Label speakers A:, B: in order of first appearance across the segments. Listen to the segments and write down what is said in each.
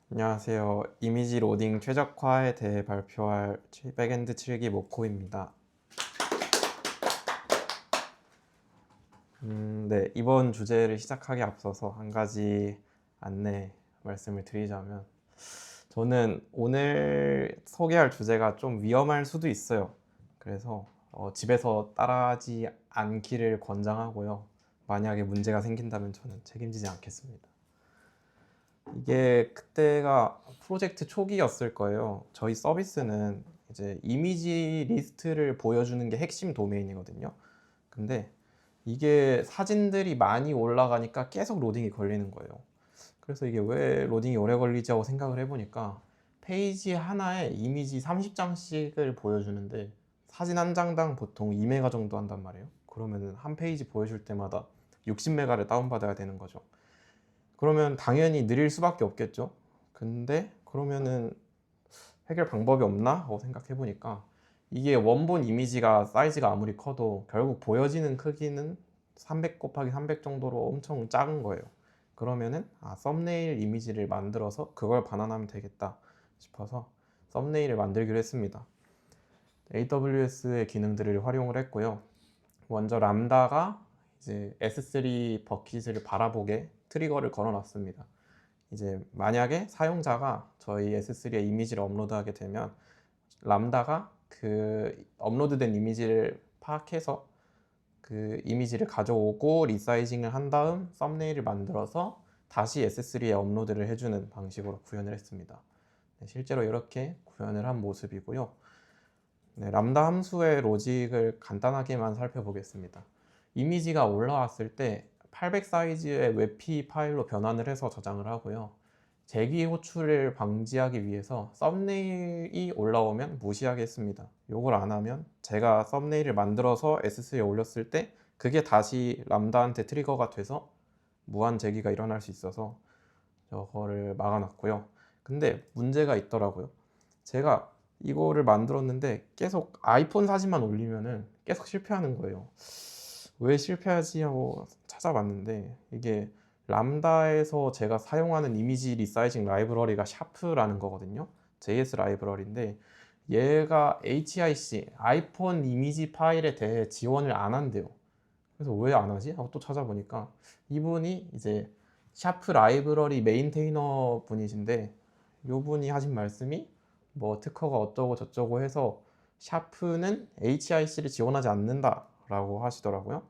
A: 안녕하세요. 이미지 로딩 최적화에 대해 발표할 백엔드 7기 모코입니다. 네, 이번 주제를 시작하기 앞서서 한 가지 안내 말씀을 드리자면 저는 오늘 소개할 주제가 좀 위험할 수도 있어요. 그래서 집에서 따라하지 않기를 권장하고요. 만약에 문제가 생긴다면 저는 책임지지 않겠습니다. 이게 그때가 프로젝트 초기였을 거예요. 저희 서비스는 이제 이미지 리스트를 보여주는 게 핵심 도메인이거든요. 근데 이게 사진들이 많이 올라가니까 계속 로딩이 걸리는 거예요. 그래서 이게 왜 로딩이 오래 걸리지 하고 생각을 해보니까 페이지 하나에 이미지 30장씩을 보여주는데 사진 한 장당 보통 2메가 정도 한단 말이에요. 그러면 한 페이지 보여줄 때마다 60메가를 다운받아야 되는 거죠. 그러면 당연히 느릴 수밖에 없겠죠. 근데 그러면은 해결 방법이 없나 하고 생각해 보니까 이게 원본 이미지가 사이즈가 아무리 커도 결국 보여지는 크기는 300 곱하기 300 정도로 엄청 작은 거예요. 그러면은 썸네일 이미지를 만들어서 그걸 반환하면 되겠다 싶어서 썸네일을 만들기로 했습니다. AWS의 기능들을 활용을 했고요. 먼저 람다가 이제 S3 버킷을 바라보게 트리거를 걸어놨습니다. 이제 만약에 사용자가 저희 S3에 이미지를 업로드하게 되면 람다가 그 업로드된 이미지를 파악해서 그 이미지를 가져오고 리사이징을 한 다음 썸네일을 만들어서 다시 S3에 업로드를 해주는 방식으로 구현을 했습니다. 네, 실제로 이렇게 구현을 한 모습이고요. 네, 람다 함수의 로직을 간단하게만 살펴보겠습니다. 이미지가 올라왔을 때 800 사이즈의 웹P 파일로 변환을 해서 저장을 하고요. 재기 호출을 방지하기 위해서 썸네일이 올라오면 무시하게 했습니다. 이걸 안 하면 제가 썸네일을 만들어서 S3에 올렸을 때 그게 다시 람다한테 트리거가 돼서 무한 재기가 일어날 수 있어서 저거를 막아놨고요. 근데 문제가 있더라고요. 제가 이거를 만들었는데 계속 아이폰 사진만 올리면은 계속 실패하는 거예요. 왜 실패하지 하고 찾아봤는데 이게 람다에서 제가 사용하는 이미지 리사이징 라이브러리가 샤프라는 거거든요. JS 라이브러리인데 얘가 HIC 아이폰 이미지 파일에 대해 지원을 안 한대요. 그래서 왜 안 하지? 하고 또 찾아보니까 이분이 이제 샤프 라이브러리 메인테이너 분이신데 요 분이 하신 말씀이 뭐 특허가 어쩌고 저쩌고 해서 샤프는 HIC를 지원하지 않는다 라고 하시더라고요.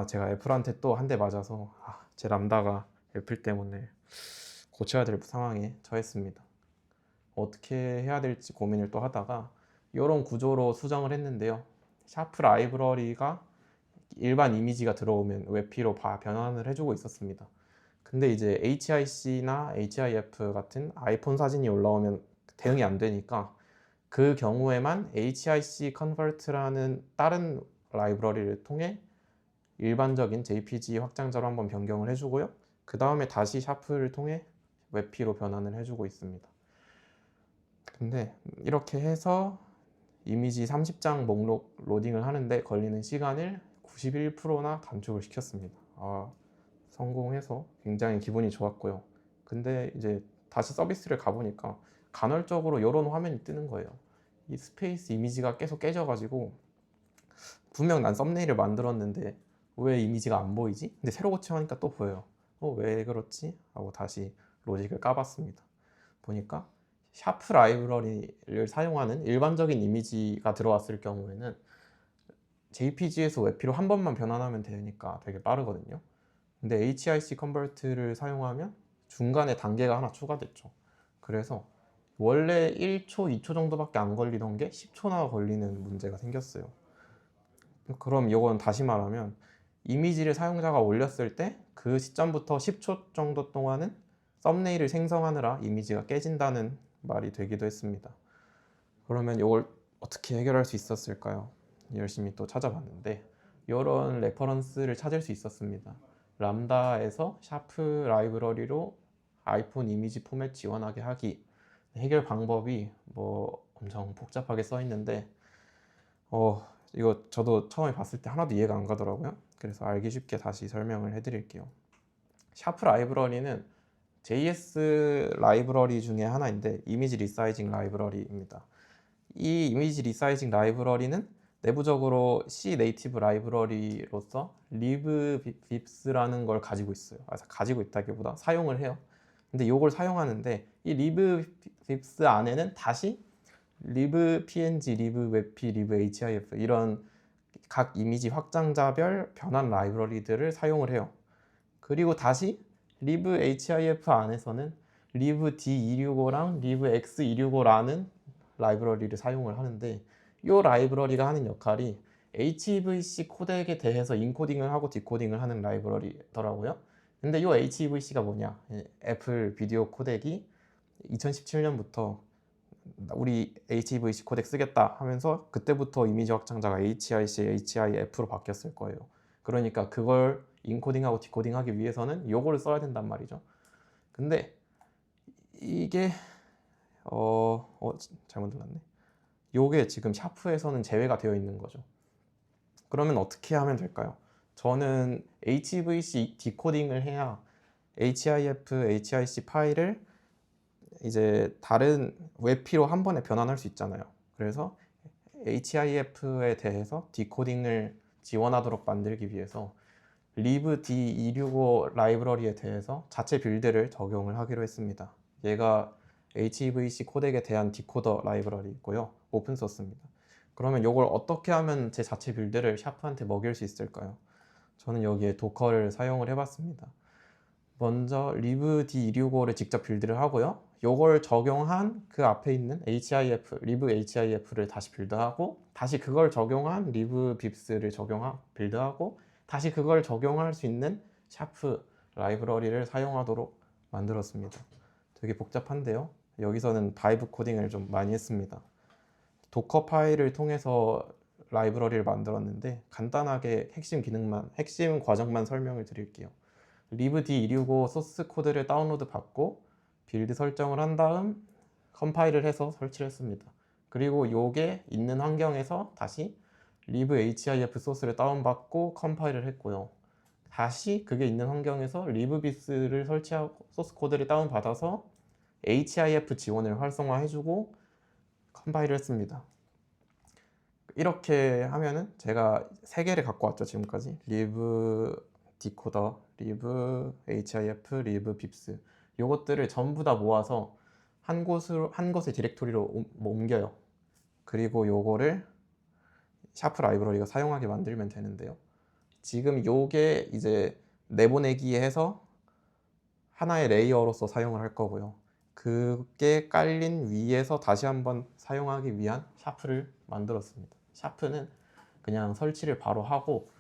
A: 제가 애플한테 또 한 대 맞아서 제 람다가 애플 때문에 고쳐야 될 상황에 처했습니다. 어떻게 해야 될지 고민을 또 하다가 이런 구조로 수정을 했는데요. 샤프 라이브러리가 일반 이미지가 들어오면 웹P로 변환을 해주고 있었습니다. 근데 이제 HIC나 HIF 같은 아이폰 사진이 올라오면 대응이 안 되니까 그 경우에만 HIC 컨버트라는 다른 라이브러리를 통해 일반적인 JPG 확장자로 한번 변경을 해주고요. 그 다음에 다시 샤프를 통해 웹P로 변환을 해주고 있습니다. 근데 이렇게 해서 이미지 30장 목록 로딩을 하는데 걸리는 시간을 91%나 단축을 시켰습니다. 성공해서 굉장히 기분이 좋았고요. 근데 이제 다시 서비스를 가보니까 간헐적으로 이런 화면이 뜨는 거예요. 이 스페이스 이미지가 계속 깨져가지고 분명 난 썸네일을 만들었는데 왜 이미지가 안 보이지? 근데 새로 고침하니까 또 보여요. 왜 그렇지? 하고 다시 로직을 까봤습니다. 보니까 샤프 라이브러리를 사용하는 일반적인 이미지가 들어왔을 경우에는 JPG에서 웹P로 한 번만 변환하면 되니까 되게 빠르거든요. 근데 HIC 컨버트를 사용하면 중간에 단계가 하나 추가됐죠. 그래서 원래 1초, 2초 정도밖에 안 걸리던 게 10초나 걸리는 문제가 생겼어요. 그럼 이건 다시 말하면 이미지를 사용자가 올렸을 때 그 시점부터 10초 정도 동안은 썸네일을 생성하느라 이미지가 깨진다는 말이 되기도 했습니다. 그러면 이걸 어떻게 해결할 수 있었을까요? 열심히 또 찾아봤는데 이런 레퍼런스를 찾을 수 있었습니다. 람다에서 샤프 라이브러리로 아이폰 이미지 포맷 지원하게 하기. 해결 방법이 뭐 엄청 복잡하게 써 있는데 이거 저도 처음에 봤을 때 하나도 이해가 안 가더라고요. 그래서 알기 쉽게 다시 설명을 해드릴게요. 샤프 라이브러리는 JS 라이브러리 중에 하나인데 이미지 리사이징 라이브러리입니다. 이 이미지 리사이징 라이브러리는 내부적으로 C 네이티브 라이브러리로서 libvips라는 걸 가지고 있어요. 가지고 있다기보다 사용을 해요. 근데 이걸 사용하는데 이 libvips 안에는 다시 libpng, libwebp, libhif 이런 각 이미지 확장자별 변환 라이브러리들을 사용을 해요. 그리고 다시 libhif 안에서는 libd265랑 libx265라는 라이브러리를 사용을 하는데 이 라이브러리가 하는 역할이 HEVC 코덱에 대해서 인코딩을 하고 디코딩을 하는 라이브러리더라고요. 근데 이 HEVC가 뭐냐? 애플 비디오 코덱이 2017년부터 우리 HEVC 코덱 쓰겠다 하면서 그때부터 이미지 확장자가 HIC, HIF로 바뀌었을 거예요. 그러니까 그걸 인코딩하고 디코딩하기 위해서는 요거를 써야 된단 말이죠. 근데 이게 잘못 눌렀네. 요게 지금 샤프에서는 제외가 되어 있는 거죠. 그러면 어떻게 하면 될까요? 저는 HEVC 디코딩을 해야 HIF, HIC 파일을 이제 다른 웹피로 한 번에 변환할 수 있잖아요. 그래서 HIF에 대해서 디코딩을 지원하도록 만들기 위해서 libd265 라이브러리에 대해서 자체 빌드를 적용을 하기로 했습니다. 얘가 HEVC 코덱에 대한 디코더 라이브러리이고요. 오픈소스입니다. 그러면 이걸 어떻게 하면 제 자체 빌드를 샤프한테 먹일 수 있을까요? 저는 여기에 도커를 사용을 해봤습니다. 먼저 libd265를 직접 빌드를 하고요. 이걸 적용한 그 앞에 있는 HIF, libhif를 다시 빌드하고 다시 그걸 적용한 libvips를 빌드하고 다시 그걸 적용할 수 있는 샤프 라이브러리를 사용하도록 만들었습니다. 되게 복잡한데요. 여기서는 바이브 코딩을 좀 많이 했습니다. 도커 파일을 통해서 라이브러리를 만들었는데 간단하게 핵심 과정만 설명을 드릴게요. libd265 소스 코드를 다운로드 받고 빌드 설정을 한 다음 컴파일을 해서 설치를 했습니다. 그리고 요게 있는 환경에서 다시 libhif 소스를 다운받고 컴파일을 했고요. 다시 그게 있는 환경에서 libvips를 설치하고 소스 코드를 다운받아서 HIF 지원을 활성화해주고 컴파일을 했습니다. 이렇게 하면은 제가 3개를 갖고 왔죠. 지금까지 libdcoder, libhif, libvips 요것들을 전부 다 모아서 한 곳의 디렉토리로 옮겨요. 그리고 요거를 샤프 라이브러리가 사용하게 만들면 되는데요. 지금 요게 이제 내보내기에 해서 하나의 레이어로서 사용을 할 거고요. 그게 깔린 위에서 다시 한번 사용하기 위한 샤프를 만들었습니다. 샤프는 그냥 설치를 바로 하고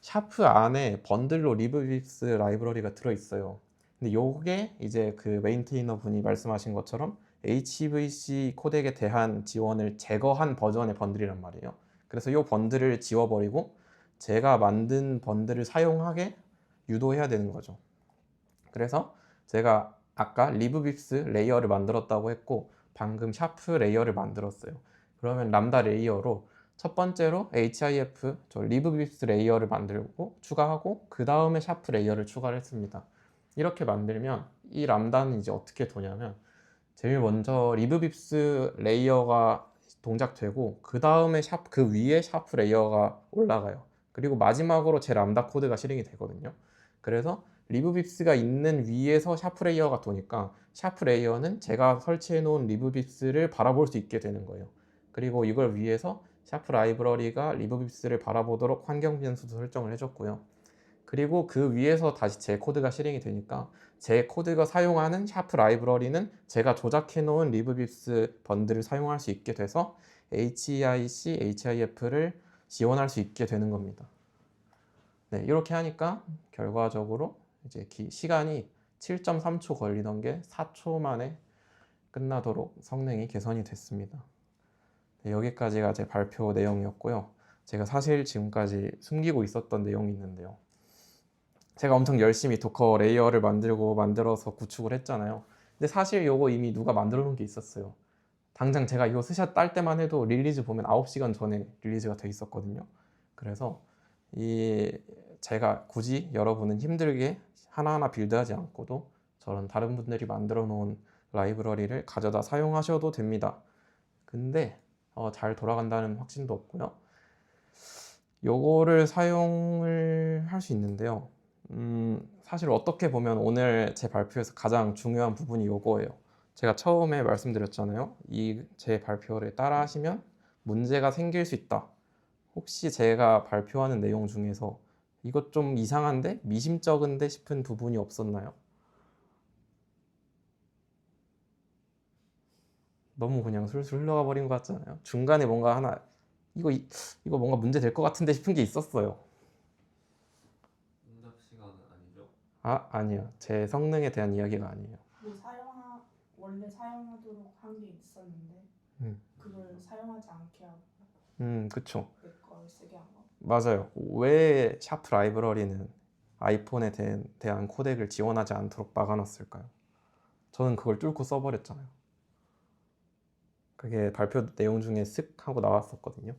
A: 샤프 안에 번들로 libvips스 라이브러리가 들어있어요. 근데 요게 이제 그 메인테이너 분이 말씀하신 것처럼 HEVC 코덱에 대한 지원을 제거한 버전의 번들이란 말이에요. 그래서 요 번들을 지워버리고 제가 만든 번들을 사용하게 유도해야 되는 거죠. 그래서 제가 아까 libvips스 레이어를 만들었다고 했고 방금 샤프 레이어를 만들었어요. 그러면 람다 레이어로 첫 번째로 HIF, libvips스 레이어를 만들고 추가하고 그 다음에 샤프 레이어를 추가를 했습니다. 이렇게 만들면 이 람다는 이제 어떻게 도냐면 제일 먼저 libvips스 레이어가 동작되고 그 다음에 그 위에 샤프 레이어가 올라가요. 그리고 마지막으로 제 람다 코드가 실행이 되거든요. 그래서 libvips가 있는 위에서 샤프 레이어가 도니까 샤프 레이어는 제가 설치해 놓은 libvips를 바라볼 수 있게 되는 거예요. 그리고 이걸 위해서 샤프 라이브러리가 libvips를 바라보도록 환경 변수도 설정을 해줬고요. 그리고 그 위에서 다시 제 코드가 실행이 되니까 제 코드가 사용하는 샤프 라이브러리는 제가 조작해 놓은 libvips스 번들을 사용할 수 있게 돼서 HEIC, HIF를 지원할 수 있게 되는 겁니다. 네, 이렇게 하니까 결과적으로 이제 시간이 7.3초 걸리던 게 4초 만에 끝나도록 성능이 개선이 됐습니다. 네, 여기까지가 제 발표 내용이었고요. 제가 사실 지금까지 숨기고 있었던 내용이 있는데요. 제가 엄청 열심히 도커 레이어를 만들어서 구축을 했잖아요. 근데 사실 이거 이미 누가 만들어 놓은 게 있었어요. 당장 제가 이거 스샷 딸 때만 해도 릴리즈 보면 9시간 전에 릴리즈가 돼 있었거든요. 그래서 제가 굳이 여러분은 힘들게 하나하나 빌드하지 않고도 저런 다른 분들이 만들어 놓은 라이브러리를 가져다 사용하셔도 됩니다. 근데 잘 돌아간다는 확신도 없고요. 요거를 사용을 할 수 있는데요. 사실 어떻게 보면 오늘 제 발표에서 가장 중요한 부분이 요거예요. 제가 처음에 말씀드렸잖아요. 이 제 발표를 따라 하시면 문제가 생길 수 있다. 혹시 제가 발표하는 내용 중에서 이것 좀 이상한데? 미심쩍은데 싶은 부분이 없었나요? 너무 그냥 술술 흘러가 버린 것 같잖아요. 중간에 뭔가 하나 이거 뭔가 문제 될 것 같은데 싶은 게 있었어요.
B: 응답 시간은 아니죠?
A: 아니요. 제 성능에 대한 이야기가 아니에요.
C: 뭐 원래 사용하도록 한 게 있었는데
A: 음,
C: 그걸 사용하지 않게 하고
A: 그쵸.
C: 내 걸 쓰게 한 거.
A: 맞아요. 왜 샤프 라이브러리는 아이폰에 대한 코덱을 지원하지 않도록 막아놨을까요? 저는 그걸 뚫고 써버렸잖아요. 그게 발표 내용 중에 쓱 하고 나왔었거든요.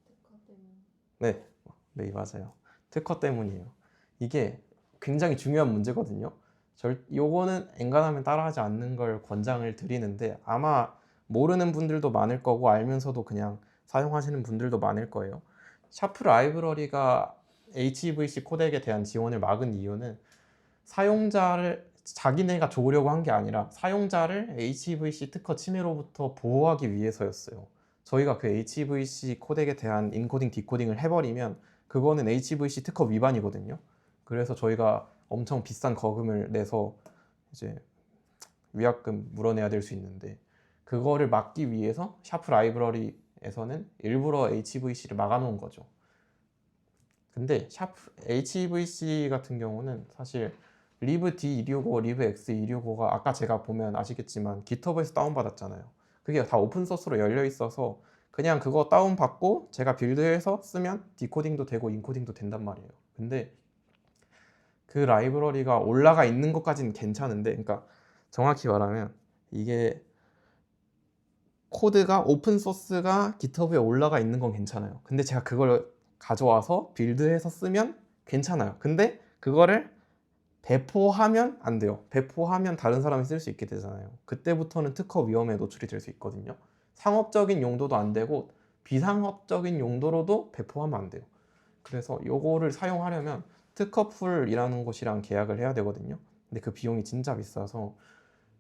C: 특허 때문에.
A: 네, 네, 맞아요. 특허 때문이에요. 이게 굉장히 중요한 문제거든요. 요거는 엔간하면 따라하지 않는 걸 권장을 드리는데 아마 모르는 분들도 많을 거고 알면서도 그냥 사용하시는 분들도 많을 거예요. 샤프 라이브러리가 HEVC 코덱에 대한 지원을 막은 이유는 사용자를 자기네가 좋으려고 한 게 아니라 사용자를 HEVC 특허 침해로부터 보호하기 위해서였어요. 저희가 그 HEVC 코덱에 대한 인코딩, 디코딩을 해버리면 그거는 HEVC 특허 위반이거든요. 그래서 저희가 엄청 비싼 거금을 내서 이제 위약금 물어내야 될 수 있는데 그거를 막기 위해서 샤프 라이브러리에서는 일부러 HEVC를 막아놓은 거죠. 근데 샤프 HEVC 같은 경우는 사실 리브 D265, 리브 X265가 아까 제가 보면 아시겠지만 GitHub에서 다운받았잖아요. 그게 다 오픈소스로 열려 있어서 그냥 그거 다운받고 제가 빌드해서 쓰면 디코딩도 되고 인코딩도 된단 말이에요. 근데 그 라이브러리가 올라가 있는 것까지는 괜찮은데, 그러니까 정확히 말하면 이게 코드가 오픈소스가 GitHub에 올라가 있는 건 괜찮아요. 근데 제가 그걸 가져와서 빌드해서 쓰면 괜찮아요. 근데 그거를 배포하면 안 돼요. 배포하면 다른 사람이 쓸 수 있게 되잖아요. 그때부터는 특허 위험에 노출이 될 수 있거든요. 상업적인 용도도 안 되고 비상업적인 용도로도 배포하면 안 돼요. 그래서 요거를 사용하려면 특허풀이라는 곳이랑 계약을 해야 되거든요. 근데 그 비용이 진짜 비싸서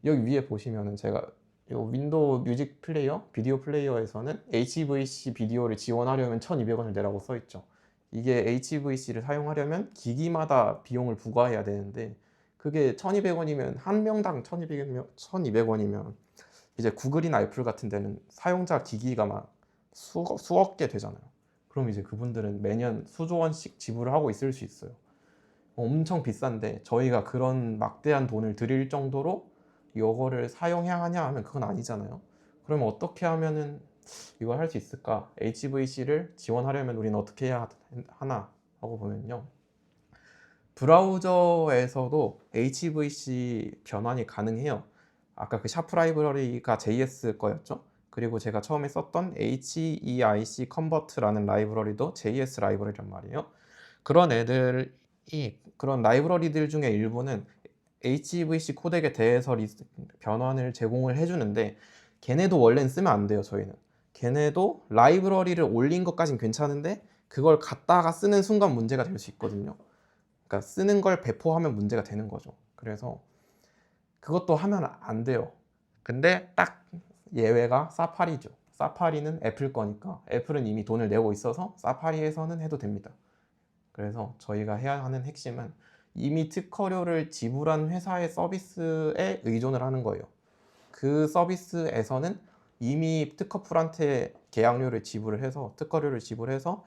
A: 여기 위에 보시면은 제가 요 윈도우 뮤직 플레이어, 비디오 플레이어에서는 HEVC 비디오를 지원하려면 1,200원을 내라고 써 있죠. 이게 HEVC를 사용하려면 기기마다 비용을 부과해야 되는데 그게 1,200원이면 한 명당 1,200원이면 이제 구글이나 애플 같은 데는 사용자 기기가 막 수억 개 되잖아요. 그럼 이제 그분들은 매년 수조 원씩 지불을 하고 있을 수 있어요. 엄청 비싼데 저희가 그런 막대한 돈을 들일 정도로 이거를 사용해야 하냐 하면 그건 아니잖아요. 그러면 어떻게 하면은 이걸 할 수 있을까? HVC를 지원하려면 우리는 어떻게 해야 하나 하고 보면요. 브라우저에서도 HVC 변환이 가능해요. 아까 그 샤프 라이브러리가 JS 거였죠. 그리고 제가 처음에 썼던 HEIC 컨버트라는 라이브러리도 JS 라이브러리란 말이에요. 그런 라이브러리들 중에 일부는 HEVC 코덱에 대해서 변환을 제공을 해주는데 걔네도 원래는 쓰면 안 돼요. 저희는 걔네도 라이브러리를 올린 것까진 괜찮은데 그걸 갖다가 쓰는 순간 문제가 될 수 있거든요. 그러니까 쓰는 걸 배포하면 문제가 되는 거죠. 그래서 그것도 하면 안 돼요. 근데 딱 예외가 사파리죠. 사파리는 애플 거니까 애플은 이미 돈을 내고 있어서 사파리에서는 해도 됩니다. 그래서 저희가 해야 하는 핵심은 이미 특허료를 지불한 회사의 서비스에 의존을 하는 거예요. 그 서비스에서는 이미 특허풀한테 계약료를 지불을 해서 특허료를 지불해서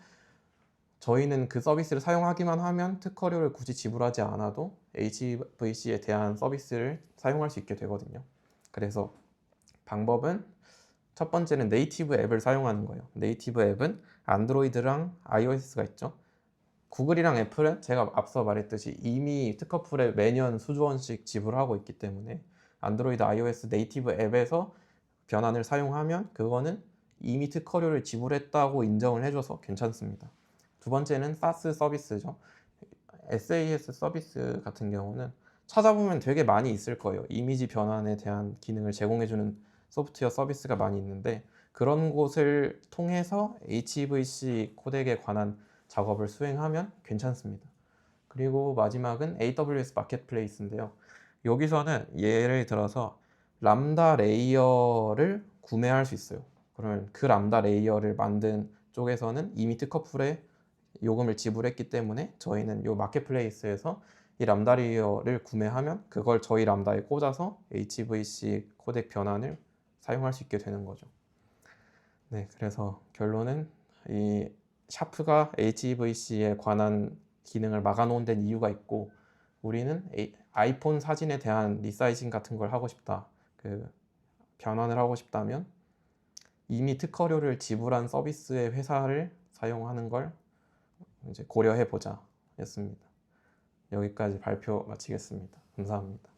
A: 저희는 그 서비스를 사용하기만 하면 특허료를 굳이 지불하지 않아도 HVC에 대한 서비스를 사용할 수 있게 되거든요. 그래서 방법은 첫 번째는 네이티브 앱을 사용하는 거예요. 네이티브 앱은 안드로이드랑 iOS가 있죠. 구글이랑 애플은 제가 앞서 말했듯이 이미 특허풀에 매년 수조 원씩 지불하고 있기 때문에 안드로이드, iOS 네이티브 앱에서 변환을 사용하면 그거는 이미 특허료를 지불했다고 인정을 해줘서 괜찮습니다. 두 번째는 SaaS 서비스죠. SAS 서비스 같은 경우는 찾아보면 되게 많이 있을 거예요. 이미지 변환에 대한 기능을 제공해주는 소프트웨어 서비스가 많이 있는데 그런 곳을 통해서 HEVC 코덱에 관한 작업을 수행하면 괜찮습니다. 그리고 마지막은 AWS 마켓플레이스인데요. 여기서는 예를 들어서 람다 레이어를 구매할 수 있어요. 그러면 그 람다 레이어를 만든 쪽에서는 이미 특허풀에 요금을 지불했기 때문에 저희는 요 마켓플레이스에서 이 람다 레이어를 구매하면 그걸 저희 람다에 꽂아서 HVC 코덱 변환을 사용할 수 있게 되는 거죠. 네, 그래서 결론은 이 샤프가 HEVC에 관한 기능을 막아놓은 데는 이유가 있고 우리는 아이폰 사진에 대한 리사이징 같은 걸 하고 싶다. 그 변환을 하고 싶다면 이미 특허료를 지불한 서비스의 회사를 사용하는 걸 이제 고려해 보자 였습니다. 여기까지 발표 마치겠습니다. 감사합니다.